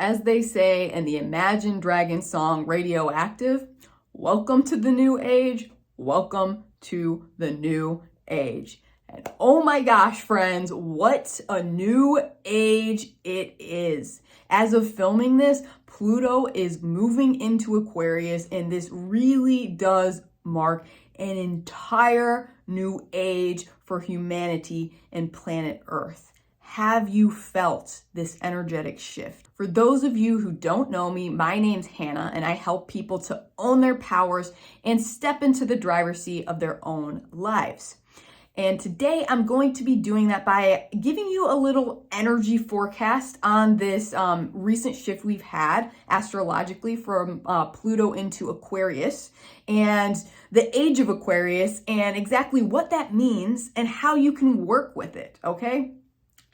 As they say in the Imagine Dragons song Radioactive, welcome to the new age, welcome to the new age. And oh my gosh, friends, what a new age it is. As of filming this, Pluto is moving into Aquarius, and this really does mark an entire new age for humanity and planet Earth. Have you felt this energetic shift? For those of you who don't know me, my name's Hannah, and I help people to own their powers and step into the driver's seat of their own lives. And today I'm going to be doing that by giving you a little energy forecast on this recent shift we've had astrologically from Pluto into Aquarius and the Age of Aquarius and exactly what that means and how you can work with it, okay?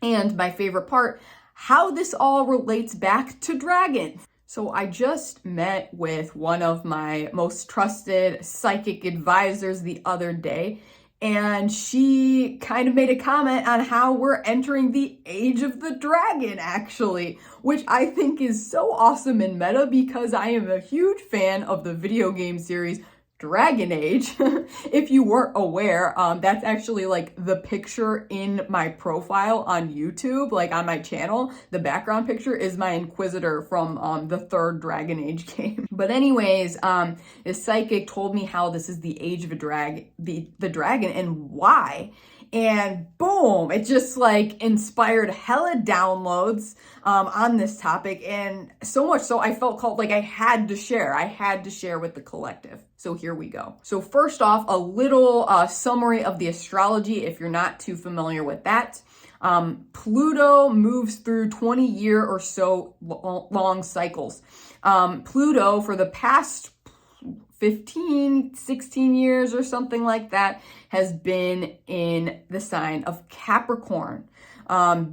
And my favorite part, how this all relates back to dragons. So I just met with one of my most trusted psychic advisors the other day, and she kind of made a comment on how we're entering the age of the dragon, actually, which I think is so awesome and meta because I am a huge fan of the video game series Dragon Age. If you weren't aware, that's actually like the picture in my profile on YouTube, like on my channel. The background picture is my Inquisitor from the third Dragon Age game. But anyways, this psychic told me how this is the age of the dragon and why. And boom, it just like inspired hella downloads on this topic, and so much so I felt called, like I had to share with the collective. So here we go. So first off, a little summary of the astrology if you're not too familiar with that. Pluto moves through 20-year or so long cycles. Pluto for the past 15, 16 years or something like that has been in the sign of Capricorn.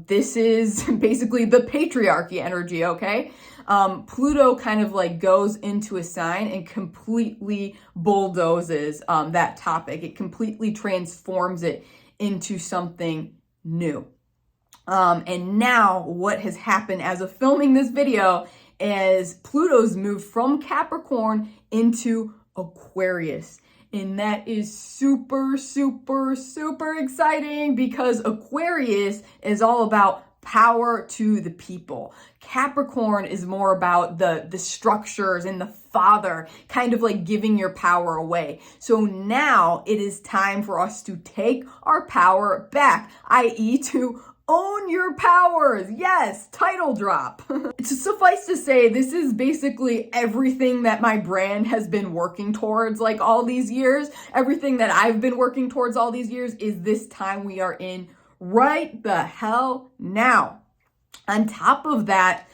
This is basically the patriarchy energy, okay? Pluto kind of like goes into a sign and completely bulldozes that topic. It completely transforms it into something new. And now what has happened as of filming this video is Pluto's moved from Capricorn into Aquarius. And that is super, super, super exciting because Aquarius is all about power to the people. Capricorn is more about the structures and the father, kind of like giving your power away. So now it is time for us to take our power back, i.e. to own your powers. Yes, title drop. Suffice to say, this is basically everything that my brand has been working towards like all these years. Everything that I've been working towards all these years is this time we are in right the hell now. On top of that,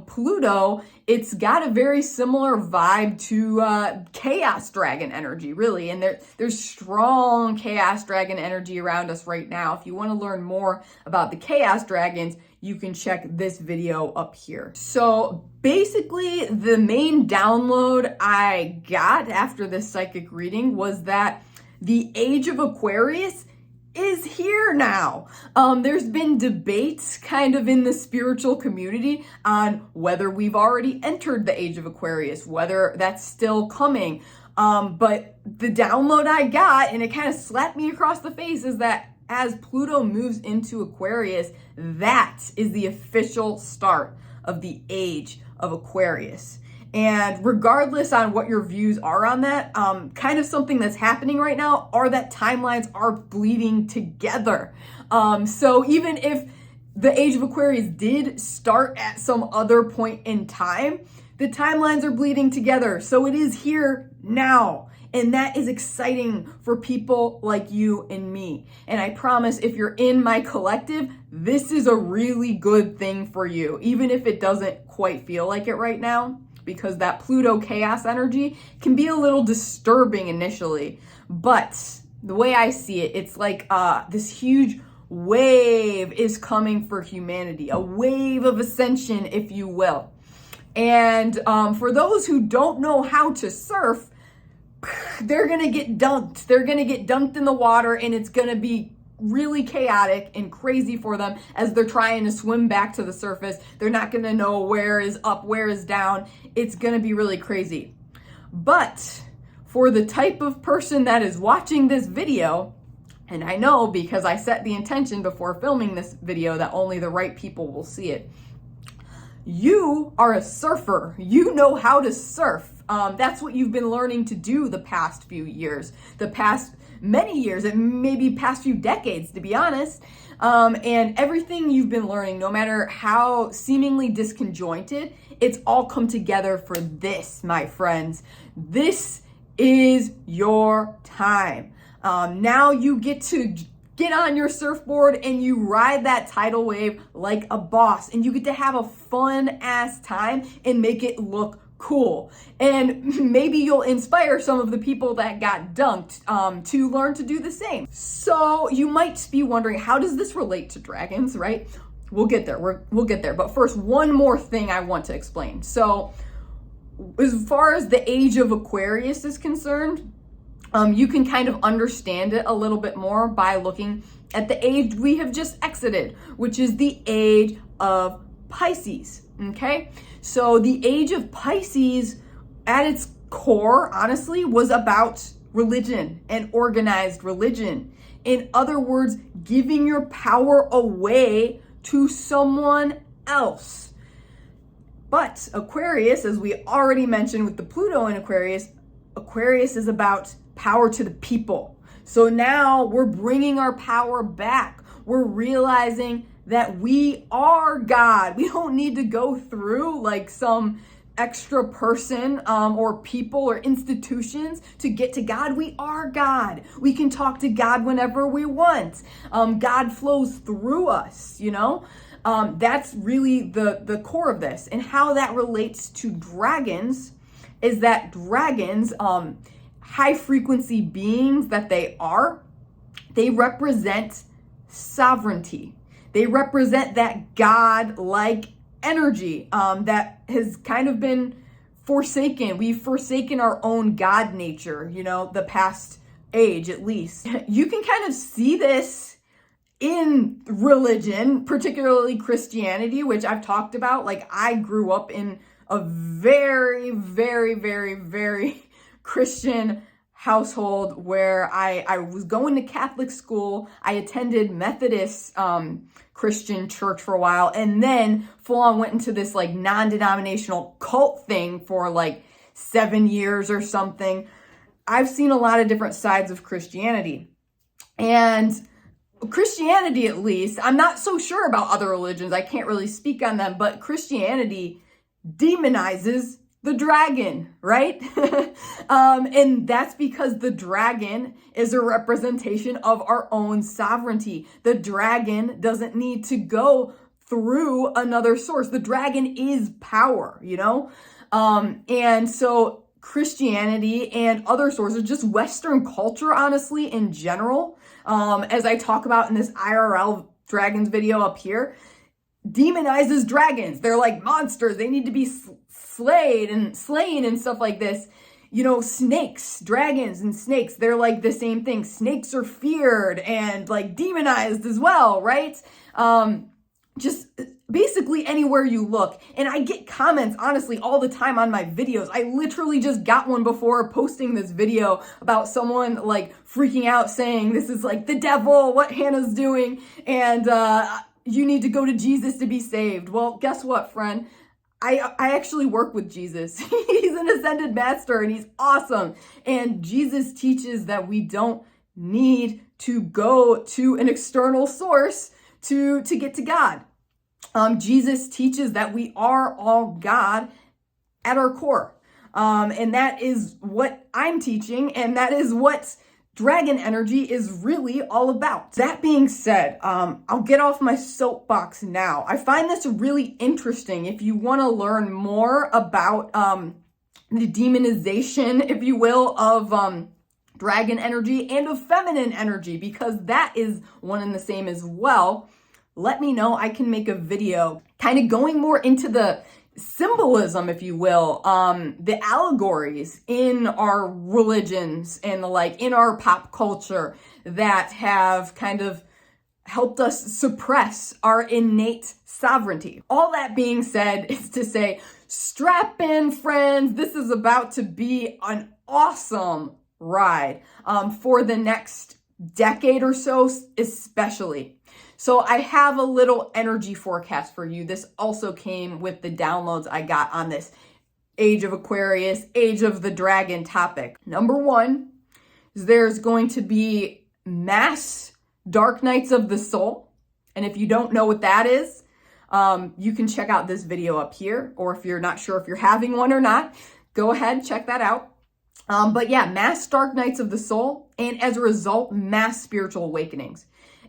Pluto, it's got a very similar vibe to chaos dragon energy, really. And there's strong chaos dragon energy around us right now. If you want to learn more about the chaos dragons, you can check this video up here. So basically, the main download I got after this psychic reading was that the Age of Aquarius is here now. There's been debates kind of in the spiritual community on whether we've already entered the Age of Aquarius, whether that's still coming. But the download I got, and it kind of slapped me across the face, is that as Pluto moves into Aquarius, that is the official start of the Age of Aquarius. And regardless on what your views are on that, kind of something that's happening right now are that timelines are bleeding together. So even if the Age of Aquarius did start at some other point in time, the timelines are bleeding together. So it is here now. And that is exciting for people like you and me. And I promise if you're in my collective, this is a really good thing for you, even if it doesn't quite feel like it right now, because that Pluto chaos energy can be a little disturbing initially. But the way I see it, it's like this huge wave is coming for humanity, a wave of ascension, if you will. And for those who don't know how to surf, they're gonna get dunked. They're gonna get dunked in the water, and it's gonna be really chaotic and crazy for them as they're trying to swim back to the surface. They're not going to know where is up, where is down. It's going to be really crazy. But for the type of person that is watching this video, and I know because I set the intention before filming this video that only the right people will see it. You are a surfer. You know how to surf. That's what you've been learning to do the past few years, the past many years, and maybe past few decades, to be honest. And everything you've been learning, no matter how seemingly disconjointed, it's all come together for this, my friends. This is your time. Now you get to get on your surfboard and you ride that tidal wave like a boss, and you get to have a fun ass time and make it look cool. And maybe you'll inspire some of the people that got dunked to learn to do the same. So you might be wondering, how does this relate to dragons, right? We'll get there. We'll get there. But first, one more thing I want to explain. So as far as the Age of Aquarius is concerned, you can kind of understand it a little bit more by looking at the age we have just exited, which is the Age of Pisces, okay? So the Age of Pisces, at its core, honestly, was about religion and organized religion. In other words, giving your power away to someone else. But Aquarius, as we already mentioned with the Pluto in Aquarius, Aquarius is about power to the people. So now we're bringing our power back. We're realizing that we are God. We don't need to go through like some extra person or people or institutions to get to God. We are God. We can talk to God whenever we want. God flows through us, you know? That's really the core of this. And how that relates to dragons is that dragons, high frequency beings that they represent sovereignty. They represent that God-like energy that has kind of been forsaken. We've forsaken our own God nature, you know, the past age at least. You can kind of see this in religion, particularly Christianity, which I've talked about. Like, I grew up in a very, very, very, very Christian household where I was going to Catholic school. I attended Methodist Christian church for a while, and then full on went into this like non-denominational cult thing for like 7 years or something. I've seen a lot of different sides of Christianity, and Christianity, at least, I'm not so sure about other religions. I can't really speak on them, but Christianity demonizes the dragon, right? And that's because the dragon is a representation of our own sovereignty. The dragon doesn't need to go through another source. The dragon is power, you know? And so Christianity and other sources, just Western culture, honestly, in general, as I talk about in this IRL dragons video up here, demonizes dragons. They're like monsters. They need to be slain and stuff like this. You know, snakes, dragons and snakes, they're like the same thing. Snakes are feared and like demonized as well, right? Just basically anywhere you look. And I get comments, honestly, all the time on my videos. I literally just got one before posting this video about someone like freaking out saying this is like the devil, what Hannah's doing, and you need to go to Jesus to be saved. Well, guess what, friend? I actually work with Jesus. He's an ascended master and he's awesome. And Jesus teaches that we don't need to go to an external source to get to God. Jesus teaches that we are all God at our core. And that is what I'm teaching, and that is what dragon energy is really all about. That being said, I'll get off my soapbox now. I find this really interesting if you want to learn more about the demonization, if you will, of dragon energy and of feminine energy, because that is one and the same as well. Let me know. I can make a video kind of going more into the symbolism, if you will, the allegories in our religions and the like, in our pop culture that have kind of helped us suppress our innate sovereignty. All that being said is to say, strap in, friends. This is about to be an awesome ride for the next decade or so, especially. So I have a little energy forecast for you. This also came with the downloads I got on this Age of Aquarius, Age of the Dragon topic. Number one is there's going to be mass dark nights of the soul. And if you don't know what that is, you can check out this video up here. Or if you're not sure if you're having one or not, go ahead, check that out. But yeah, mass dark nights of the soul. And as a result, mass spiritual awakenings.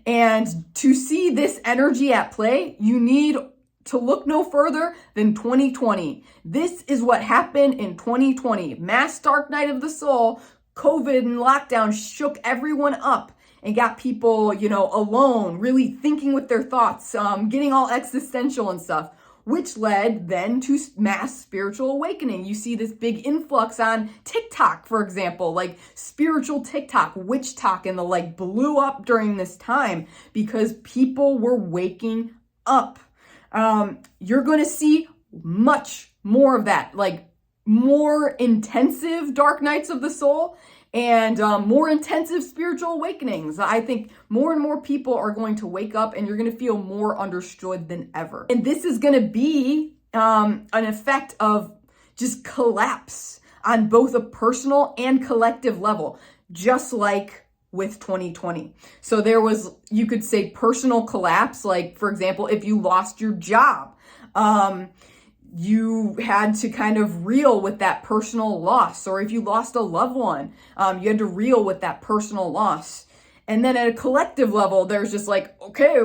And to see this energy at play, you need to look no further than 2020. This is what happened in 2020. Mass dark night of the soul, COVID and lockdown shook everyone up and got people, alone, really thinking with their thoughts, getting all existential and stuff, which led then to mass spiritual awakening. You see this big influx on TikTok, for example, like spiritual TikTok, witch talk, and the like blew up during this time because people were waking up. You're going to see much more of that, like more intensive dark nights of the soul and more intensive spiritual awakenings. I think more and more people are going to wake up and you're going to feel more understood than ever. And this is going to be an effect of just collapse on both a personal and collective level, just like with 2020. So there was, you could say, personal collapse. Like, for example, if you lost your job, you had to kind of reel with that personal loss. Or if you lost a loved one, you had to reel with that personal loss. And then at a collective level, there's just like, okay,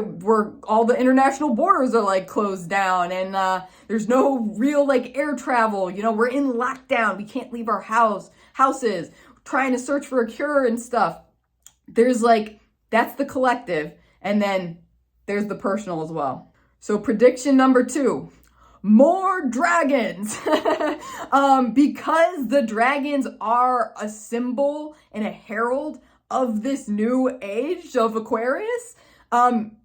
all the international borders are like closed down and there's no real like air travel. We're in lockdown. We can't leave our houses, trying to search for a cure and stuff. There's like, that's the collective. And then there's the personal as well. So prediction number 2. More dragons. Because the dragons are a symbol and a herald of this new age of Aquarius,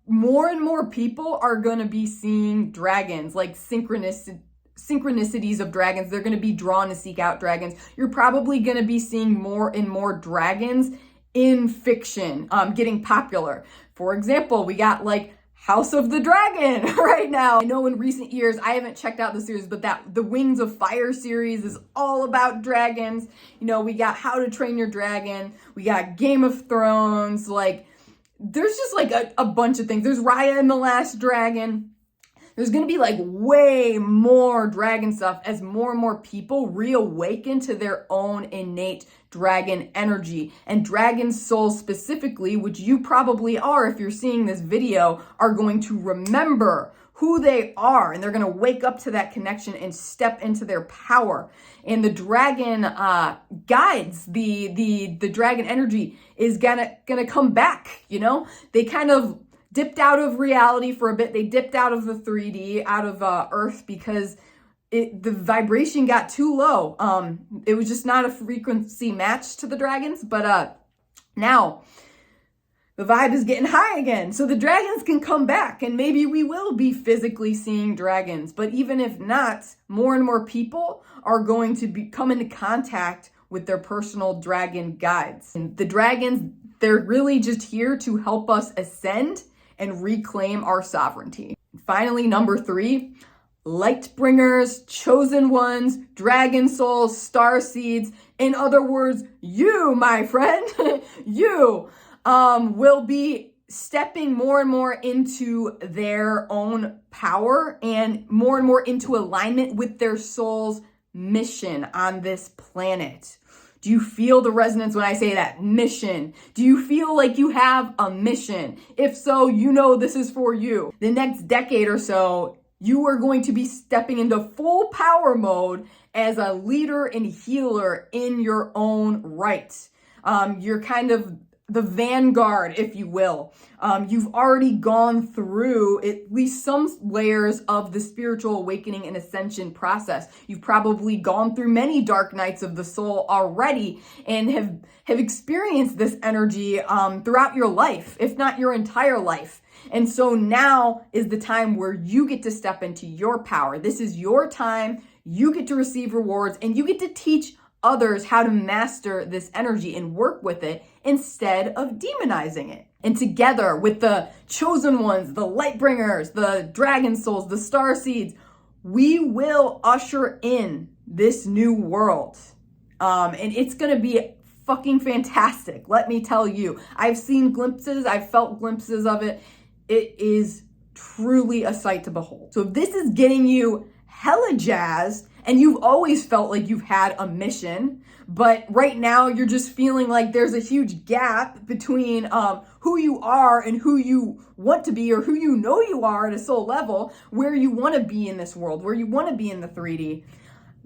more and more people are going to be seeing dragons, like synchronicities of dragons. They're going to be drawn to seek out dragons. You're probably going to be seeing more and more dragons in fiction getting popular. For example, we got like House of the Dragon right now. I know in recent years, I haven't checked out the series, but the Wings of Fire series is all about dragons. We got How to Train Your Dragon. We got Game of Thrones. Like, there's just like a bunch of things. There's Raya and the Last Dragon. There's going to be like way more dragon stuff as more and more people reawaken to their own innate dragon energy. And dragon souls specifically, which you probably are if you're seeing this video, are going to remember who they are. And they're going to wake up to that connection and step into their power. And the dragon guides, the dragon energy is gonna come back, They kind of dipped out of reality for a bit. They dipped out of the 3D, out of Earth, because the vibration got too low. It was just not a frequency match to the dragons, but now the vibe is getting high again. So the dragons can come back and maybe we will be physically seeing dragons. But even if not, more and more people are going to come into contact with their personal dragon guides. And the dragons, they're really just here to help us ascend and reclaim our sovereignty. Finally, number 3, light bringers, chosen ones, dragon souls, star seeds. In other words, you, my friend, you will be stepping more and more into their own power and more into alignment with their soul's mission on this planet. Do you feel the resonance when I say that? Mission. Do you feel like you have a mission? If so, this is for you. The next decade or so, you are going to be stepping into full power mode as a leader and healer in your own right. You're kind of the vanguard, if you will. You've already gone through at least some layers of the spiritual awakening and ascension process. You've probably gone through many dark nights of the soul already and have experienced this energy throughout your life, if not your entire life. And so now is the time where you get to step into your power. This is your time. You get to receive rewards and you get to teach others how to master this energy and work with it instead of demonizing it. And together with the chosen ones, the light bringers, the dragon souls, the star seeds, we will usher in this new world. And it's going to be fucking fantastic. Let me tell you, I've seen glimpses. I've felt glimpses of it. It is truly a sight to behold. So if this is getting you hella jazzed and you've always felt like you've had a mission, but right now you're just feeling like there's a huge gap between who you are and who you want to be, or who you know you are at a soul level, where you want to be in this world, where you want to be in the 3D,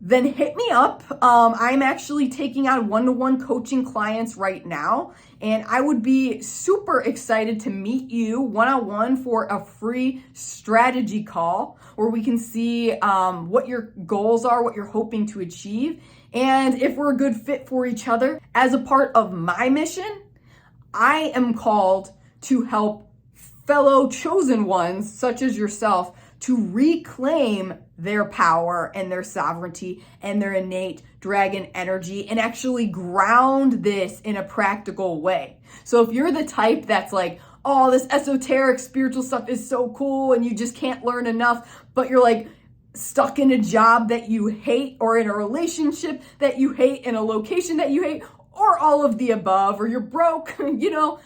then hit me up. I'm actually taking on one-to-one coaching clients right now, and I would be super excited to meet you one-on-one for a free strategy call where we can see what your goals are, what you're hoping to achieve, and if we're a good fit for each other. As a part of my mission, I am called to help fellow chosen ones, such as yourself, to reclaim their power and their sovereignty and their innate dragon energy and actually ground this in a practical way. So if you're the type that's like, oh, this esoteric spiritual stuff is so cool and you just can't learn enough, but you're like stuck in a job that you hate, or in a relationship that you hate, in a location that you hate, or all of the above, or you're broke, you know,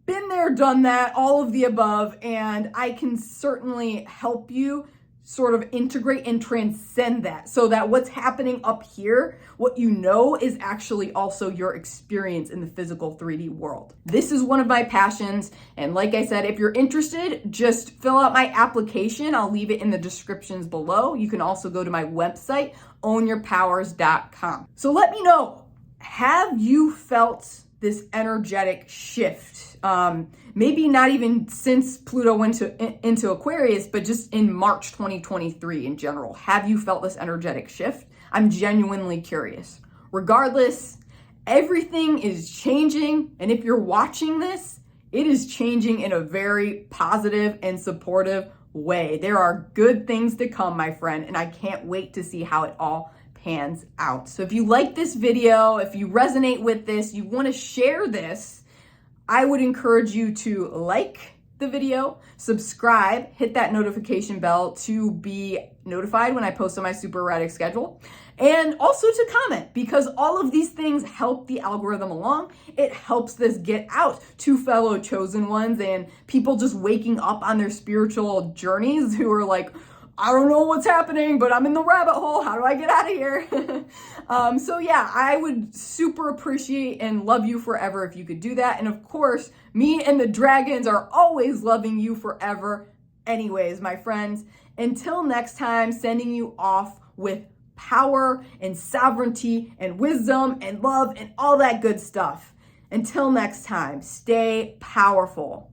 been there, done that, all of the above, and I can certainly help you sort of integrate and transcend that so that what's happening up here, what you know, is actually also your experience in the physical 3D world. This is one of my passions, and like I said, if you're interested, just fill out my application. I'll leave it in the descriptions below. You can also go to my website, ownyourpowers.com. So let me know, have you felt this energetic shift? Maybe not even since Pluto went into Aquarius, but just in March 2023 in general. Have you felt this energetic shift? I'm genuinely curious. Regardless, everything is changing. And if you're watching this, it is changing in a very positive and supportive way. There are good things to come, my friend, and I can't wait to see how it all pans out. So if you like this video, if you resonate with this, you want to share this, I would encourage you to like the video, subscribe, hit that notification bell to be notified when I post on my super erratic schedule, and also to comment, because all of these things help the algorithm along. It helps this get out to fellow chosen ones and people just waking up on their spiritual journeys who are like, I don't know what's happening, but I'm in the rabbit hole. How do I get out of here? So yeah, I would super appreciate and love you forever if you could do that. And of course, me and the dragons are always loving you forever anyways, my friends. Until next time, sending you off with power and sovereignty and wisdom and love and all that good stuff. Until next time, stay powerful.